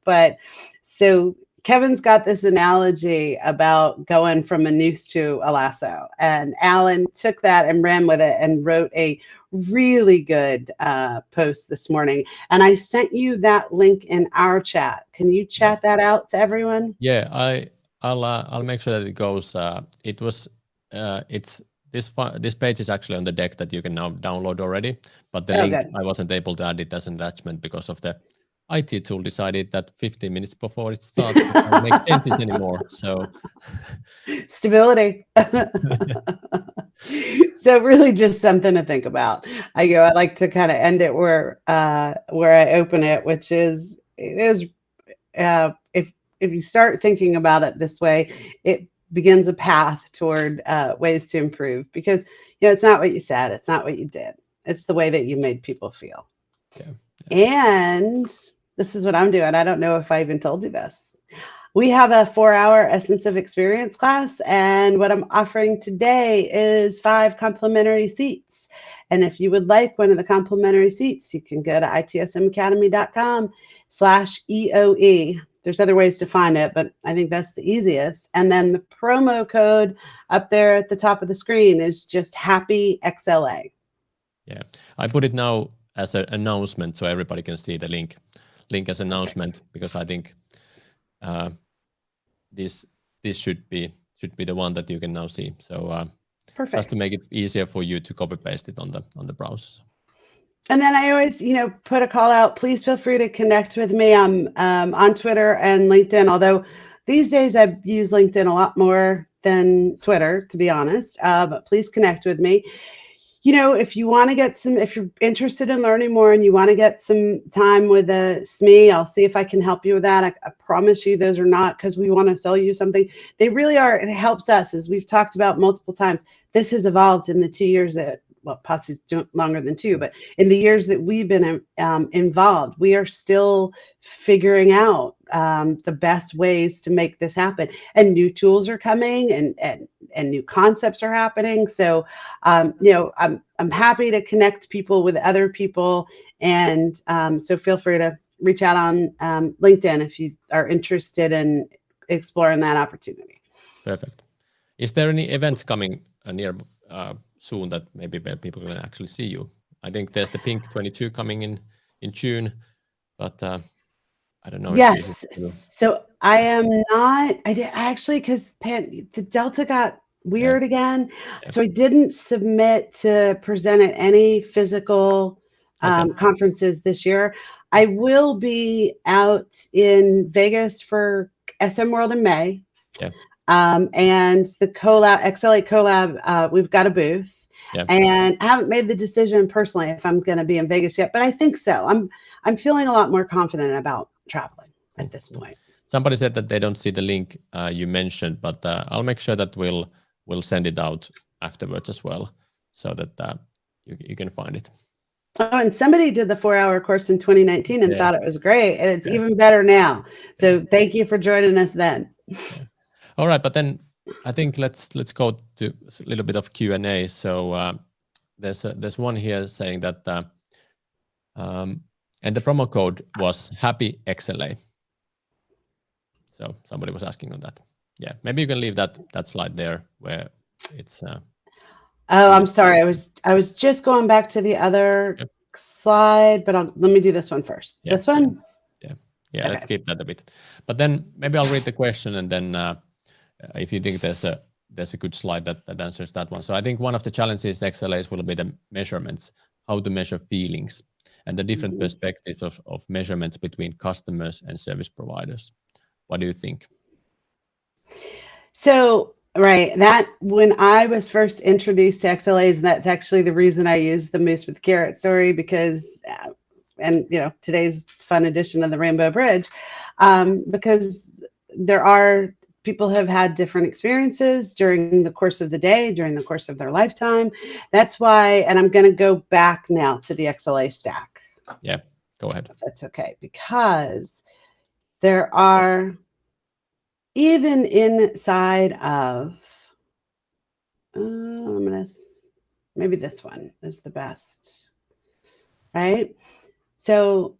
but so Kevin's got this analogy about going from a noose to a lasso, and Alan took that and ran with it and wrote a really good post this morning, and I sent you that link in our chat. Can you chat that out to everyone? Yeah, I'll make sure that it goes. This page is actually on the deck that you can now download already, but the link I wasn't able to add it as an attachment because of the IT tool decided that 15 minutes before it starts, we can't make changes anymore. So stability. So really just something to think about. I like to kind of end it where I open it, which is if you start thinking about it this way, it begins a path toward ways to improve, because it's not what you said, it's not what you did, it's the way that you made people feel. And this is what I'm doing. I don't know if I even told you this. We have a 4-hour Essence of Experience class, and what I'm offering today is 5 complimentary seats. And if you would like one of the complimentary seats, you can go to itsmacademy.com/EOE. There's other ways to find it, but I think that's the easiest. And then the promo code up there at the top of the screen is just Happy XLA. Yeah, I put it now as an announcement so everybody can see the link as announcement, because I think this should be the one that you can now see. So just to make it easier for you to copy paste it on the browser. And then I always, put a call out. Please feel free to connect with me on Twitter and LinkedIn. Although these days I use LinkedIn a lot more than Twitter, to be honest. But please connect with me. If you want to if you're interested in learning more and you want to get some time with a SME, I'll see if I can help you with that. I promise you those are not because we want to sell you something. They really are. It helps us, as we've talked about multiple times. This has evolved in the 2 years that, well, Patsy's longer than 2, but in the years that we've been involved, we are still figuring out the best ways to make this happen. And new tools are coming, and new concepts are happening. So, I'm happy to connect people with other people, and so feel free to reach out on LinkedIn if you are interested in exploring that opportunity. Perfect. Is there any events coming near soon that maybe where people can actually see you? I think there's the Pink 22 coming in June, but I don't know. Yes. So I am not. I did actually, because the Delta got weird again, so I didn't submit to present at any physical conferences this year. I will be out in Vegas for SM World in May. Yeah. And the XLACollab, we've got a booth, and I haven't made the decision personally if I'm going to be in Vegas yet, but I think so. I'm feeling a lot more confident about traveling at this point. Somebody said that they don't see the link you mentioned, but I'll make sure that we'll send it out afterwards as well, so that you can find it. Oh, and somebody did the 4-hour course in 2019 and thought it was great, and it's even better now. So thank you for joining us then. All right, but then I think let's go to a little bit of Q&A. So there's one here saying that and the promo code was Happy XLA. So somebody was asking on that. Yeah, maybe you can leave that slide there where it's. Oh, I'm sorry. I was just going back to the other slide, but let me do this one first. This one. Yeah. Okay. Let's keep that a bit. But then maybe I'll read the question, and then if you think there's a there's a good slide that answers that one. So I think one of the challenges XLAs will be the measurements, how to measure feelings, and the different perspectives of measurements between customers and service providers. What do you think? So, right, that when I was first introduced to XLAs, and that's actually the reason I used the moose with carrot story, because, and you know, today's fun edition of the Rainbow Bridge, because people have had different experiences during the course of the day, during the course of their lifetime. That's why, and I'm going to go back now to the XLA stack. Yeah, go ahead. If that's okay, because there are, even inside of, maybe this one is the best, right? So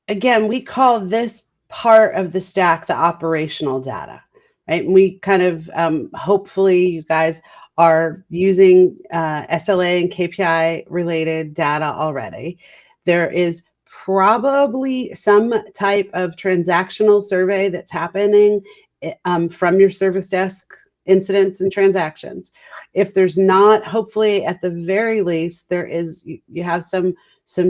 again, we call this part of the stack the operational data, right? And we kind of, hopefully you guys are using SLA and KPI related data already. There is probably some type of transactional survey that's happening from your service desk incidents and transactions. If there's not, hopefully at the very least, there is, you have some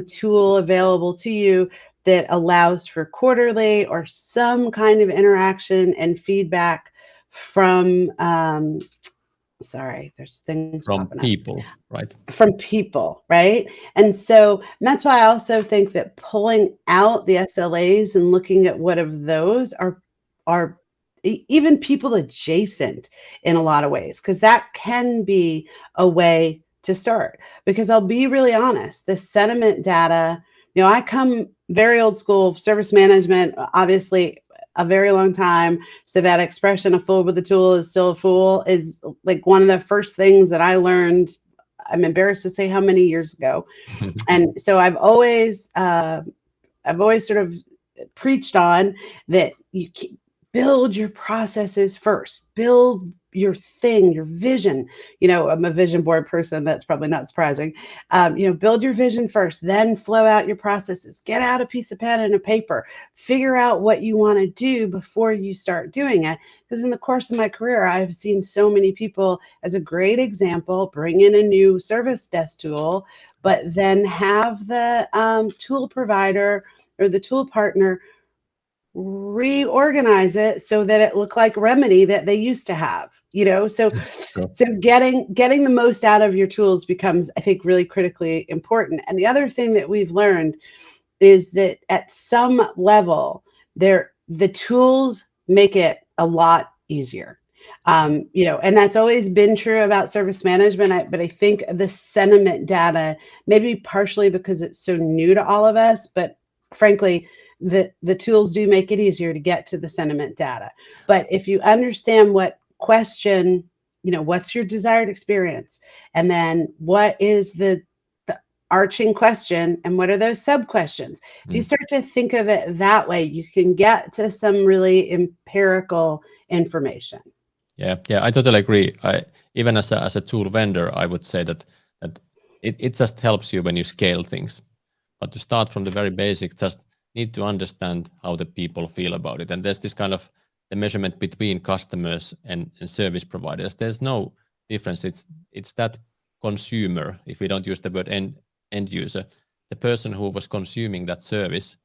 tool available to you that allows for quarterly or some kind of interaction and feedback from, sorry, there's things from people, right? From people, right? And so that's why I also think that pulling out the SLAs and looking at what of those are even people adjacent in a lot of ways, because that can be a way to start. Because I'll be really honest, the sentiment data, you know, I come very old school service management, obviously a very long time. So that expression, a fool with a tool is still a fool, is like one of the first things that I learned. I'm embarrassed to say how many years ago. And so I've always sort of preached on that you build your processes first, build your thing, your vision. You know, I'm a vision board person. That's probably not surprising. You know, build your vision first, then flow out your processes. Get out a piece of pen and a paper. Figure out what you want to do before you start doing it. Because in the course of my career, I've seen so many people, as a great example, bring in a new service desk tool, but then have the tool provider or the tool partner reorganize it so that it looked like Remedy that they used to have, you know. So getting the most out of your tools becomes, I think, really critically important. And the other thing that we've learned is that at some level, the tools make it a lot easier. You know, and that's always been true about service management. But I think the sentiment data, maybe partially because it's so new to all of us, but frankly, the tools do make it easier to get to the sentiment data. But if you understand what question, you know, what's your desired experience, and then what is the arching question, and what are those sub questions? If you start to think of it that way, you can get to some really empirical information. Yeah, I totally agree. Even as a tool vendor, I would say that it just helps you when you scale things. But to start from the very basics, just need to understand how the people feel about it. And there's this kind of the measurement between customers and service providers. There's no difference. It's that consumer, if we don't use the word end user, the person who was consuming that service,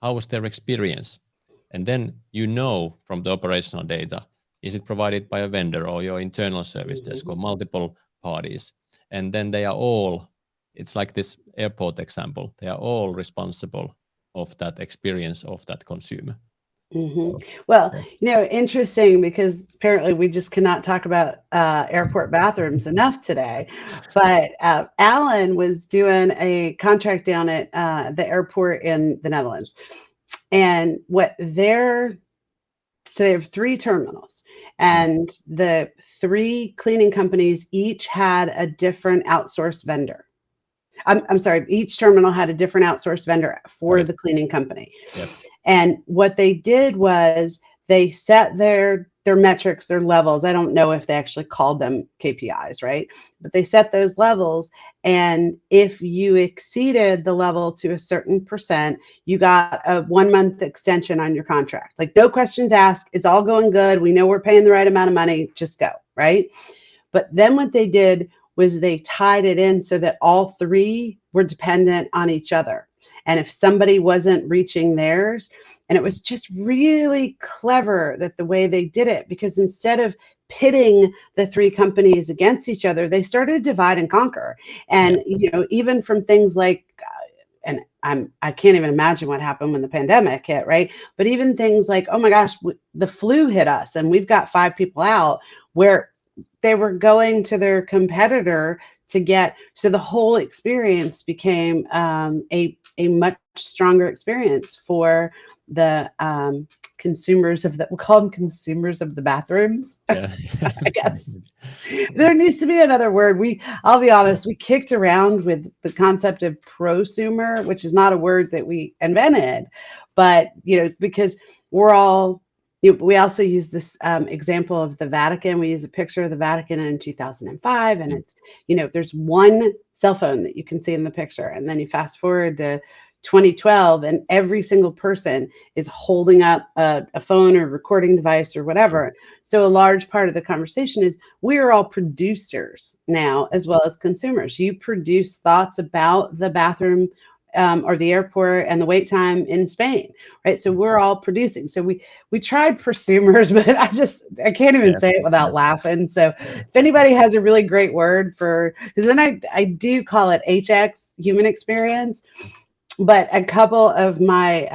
how was their experience? And then you know from the operational data, is it provided by a vendor or your internal service desk or multiple parties? And then they are all, it's like this airport example, they are all responsible of that experience of that consumer. Well, you know, interesting, because apparently we just cannot talk about airport bathrooms enough today. But Alan was doing a contract down at the airport in the Netherlands, and so they have 3 terminals, and the 3 cleaning companies each had a different outsourced vendor. I'm sorry, each terminal had a different outsourced vendor for the cleaning company. Yep. And what they did was they set their their metrics, their levels. I don't know if they actually called them KPIs, right? But they set those levels. And if you exceeded the level to a certain percent, you got a 1-month extension on your contract. Like, no questions asked. It's all going good. We know we're paying the right amount of money. Just go, right? But then what they did was they tied it in so that all 3 were dependent on each other. And if somebody wasn't reaching theirs, and it was just really clever that the way they did it, because instead of pitting the 3 companies against each other, they started to divide and conquer. And, even from things like, and I can't even imagine what happened when the pandemic hit, right? But even things like, oh my gosh, the flu hit us and we've got 5 people out, where they were going to their competitor to get, so the whole experience became a much stronger experience for the consumers of the, we'll call them consumers of the bathrooms. Yeah. I guess there needs to be another word. I'll be honest, we kicked around with the concept of prosumer, which is not a word that we invented, but because we're all, we also use this example of the Vatican. We use a picture of the Vatican in 2005, and it's, there's one cell phone that you can see in the picture, and then you fast forward to 2012, and every single person is holding up a phone or recording device or whatever. So a large part of the conversation is we are all producers now as well as consumers. You produce thoughts about the bathroom or the airport and the wait time in Spain, right? So we're all producing. So we tried prosumers, but I can't even say it without laughing. So if anybody has a really great word for, because then I do call it HX, human experience. But a couple of my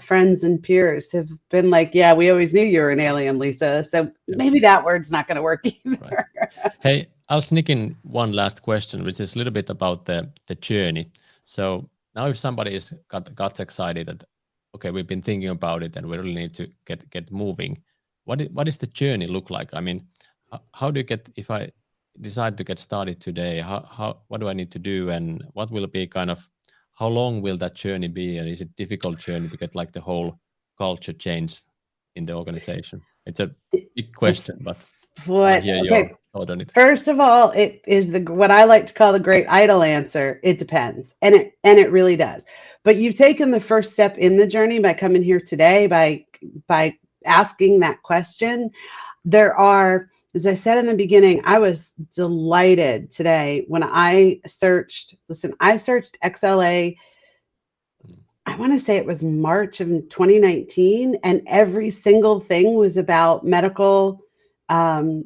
friends and peers have been like, yeah, we always knew you were an alien, Lisa. So maybe that word's not going to work either. Right. Hey, I'll sneak in one last question, which is a little bit about the journey. So now if somebody is got excited that, okay, we've been thinking about it and we really need to get moving, what does the journey look like? I mean, how do you get, if I decide to get started today, what do I need to do, and what will be kind of, how long will that journey be, and is it difficult journey to get like the whole culture changed in the organization? It's a big question, but I hear your thought on it. First of all, it is what I like to call the great ITIL answer. It depends, and it really does. But you've taken the first step in the journey by coming here today, by asking that question. There are, as I said in the beginning, I was delighted today when I searched XLA, I want to say it was March of 2019, and every single thing was about medical, some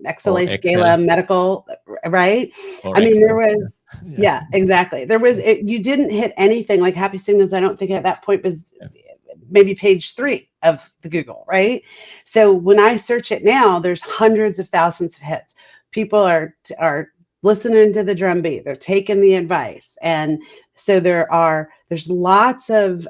XLA scale medical, right? Or I mean, Excel. there was, yeah, exactly. There was, you didn't hit anything like Happy Signals. I don't think at that point was maybe page 3 of the Google, right? So when I search it now, there's hundreds of thousands of hits. People are listening to the drumbeat. They're taking the advice. And so there's lots of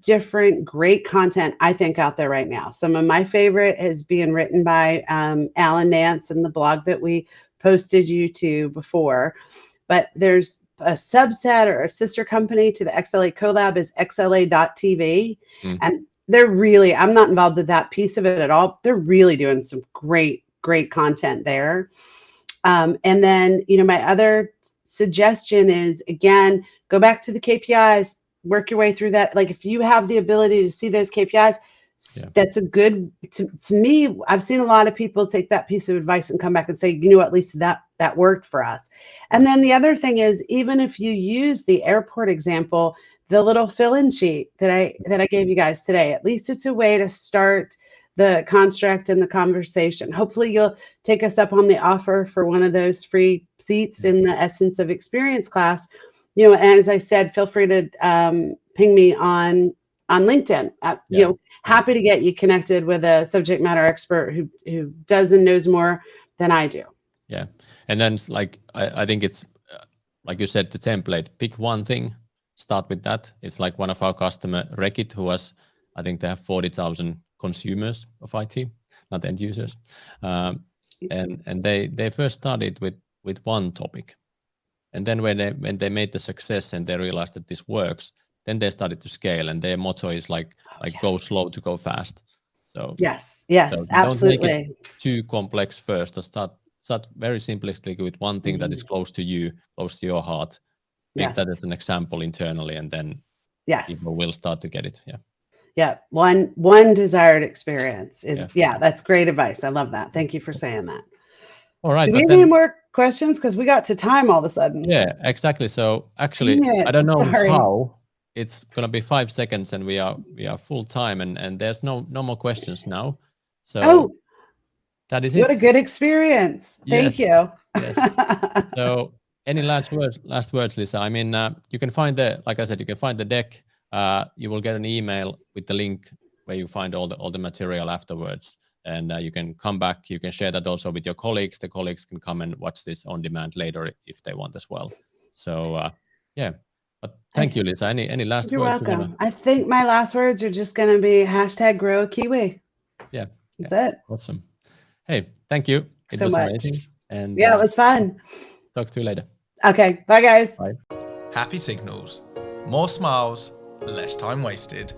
different great content, I think, out there right now. Some of my favorite is being written by Alan Nance in the blog that we posted you to before. But there's a subset or a sister company to the XLACollab is XLA.tv. And they're really, I'm not involved with that piece of it at all. They're really doing some great content there. And then, my other suggestion is, again, go back to the KPIs, work your way through that. Like, if you have the ability to see those KPIs, that's a good, to me, I've seen a lot of people take that piece of advice and come back and say, at least that worked for us. And then the other thing is, even if you use the airport example, the little fill-in sheet that I gave you guys today, at least it's a way to start the construct and the conversation. Hopefully you'll take us up on the offer for one of those free seats in the Essence of Experience class. And as I said, feel free to ping me on LinkedIn. Happy to get you connected with a subject matter expert who does and knows more than I do. Yeah. And then it's like, I think it's like you said, the template, pick one thing, start with that. It's like one of our customer, Rekit, who has, I think they have 40,000 consumers of IT, not end users. And they first started with one topic. And then when they made the success and they realized that this works, then they started to scale, and their motto is like go slow to go fast. So yes, so absolutely. don't make it too complex first. Start very simplistic with one thing that is close to you, close to your heart. Make that as an example internally, and then people will start to get it. Yeah. One desired experience is, that's great advice. I love that. Thank you for saying that. All right. Do we have any more questions? Because we got to time all of a sudden. Yeah, exactly. So actually, I don't know how. It's gonna be 5 seconds, and we are full time, and there's no more questions now. So that is it. What a good experience. Thank you. Yes. So any last words, Lisa? I mean, you can find like I said, you can find the deck. You will get an email with the link where you find all the material afterwards, and you can come back. You can share that also with your colleagues. The colleagues can come and watch this on demand later if they want as well. So yeah. But thank you, Lisa. Any last words? You're welcome. I think my last words are just going to be #grow a Kiwi. Yeah. That's it. Awesome. Hey, thank you. It was amazing. And it was fun. Talk to you later. Okay. Bye, guys. Bye. Happy signals. More smiles, less time wasted.